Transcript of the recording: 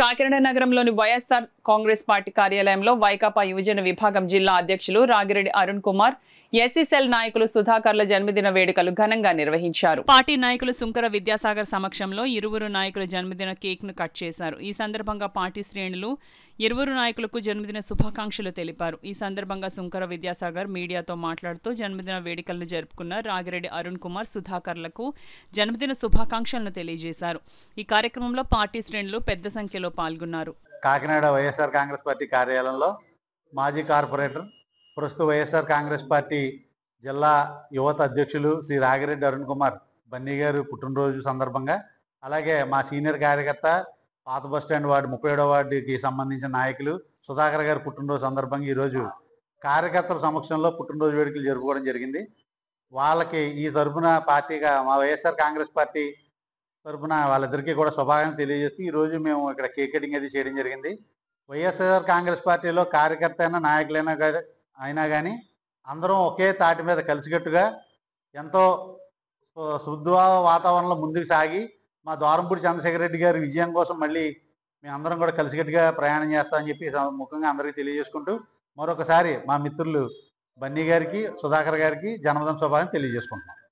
కాకినాడ నగరంలోని వైఎస్ఆర్ కాంగ్రెస్ పార్టీ కార్యాలయంలో వైకాపా యువజన విభాగం జిల్లా అధ్యక్షులు రాగిరెడ్డి అరుణ్ కుమార్, ఎస్సీసెల్ నాయకులు సుధాకర్ల జన్మదిన వేడుకలు ఘనంగా నిర్వహించారు. పార్టీ నాయకులు సుంకర విద్యాసాగర్ సమక్షంలో ఇరువురు నాయకుల జన్మదిన కేక్ ను కట్ చేశారు. ఈ సందర్భంగా పార్టీ శ్రేణులు ఇరువురు నాయకులకు జన్మదిన శుభాకాంక్షలు తెలిపారు. ఈ సందర్భంగా సుంకర విద్యాసాగర్ మీడియాతో మాట్లాడుతూ జన్మదిన వేడుకలను జరుపుకున్న రాగిరెడ్డి అరుణ్ కుమార్, సుధాకర్లకు జన్మదిన శుభాకాంక్షలను తెలియజేశారు. ఈ కార్యక్రమంలో పార్టీ శ్రేణులు పెద్ద సంఖ్యలో పాల్గొన్నారు. కాకినాడ వైఎస్ఆర్ కాంగ్రెస్ పార్టీ కార్యాలయంలో మాజీ కార్పొరేటర్, ప్రస్తుత వైఎస్ఆర్ కాంగ్రెస్ పార్టీ జిల్లా యువత అధ్యక్షులు శ్రీ రాగిరెడ్డి అరుణ్ కుమార్ బన్నీ గారు పుట్టినరోజు సందర్భంగా, అలాగే మా సీనియర్ కార్యకర్త పాత బస్టాండ్ వార్డు 37వ వార్డుకి సంబంధించిన నాయకులు సుధాకర్ గారు పుట్టినరోజు సందర్భంగా ఈరోజు కార్యకర్తల సమక్షంలో పుట్టినరోజు వేడుకలు జరుపుకోవడం జరిగింది. వాళ్ళకి ఈ తరఫున పార్టీగా మా వైఎస్ఆర్ కాంగ్రెస్ పార్టీ తరఫున వాళ్ళిద్దరికీ కూడా శుభాకాంక్షలు తెలియజేస్తూ ఈరోజు మేము ఇక్కడ కేక్ కటింగ్ అది చేయడం జరిగింది. వైఎస్ఆర్ కాంగ్రెస్ పార్టీలో కార్యకర్త అయినా అయినా కానీ అందరం ఒకే తాటి మీద కలిసికట్టుగా ఎంతో శుద్ధ వాతావరణంలో ముందుకు సాగి మా ద్వారంపూడి చంద్రశేఖర్ రెడ్డి గారి విజయం కోసం మళ్ళీ మేమందరం కూడా కలిసికట్టుగా ప్రయాణం చేస్తామని చెప్పి ముఖ్యంగా అందరికీ తెలియజేసుకుంటూ మరొకసారి మా మిత్రులు బన్నీ గారికి, సుధాకర్ గారికి జన్మదిన శుభాకాంక్షలు తెలియజేసుకుంటున్నాం.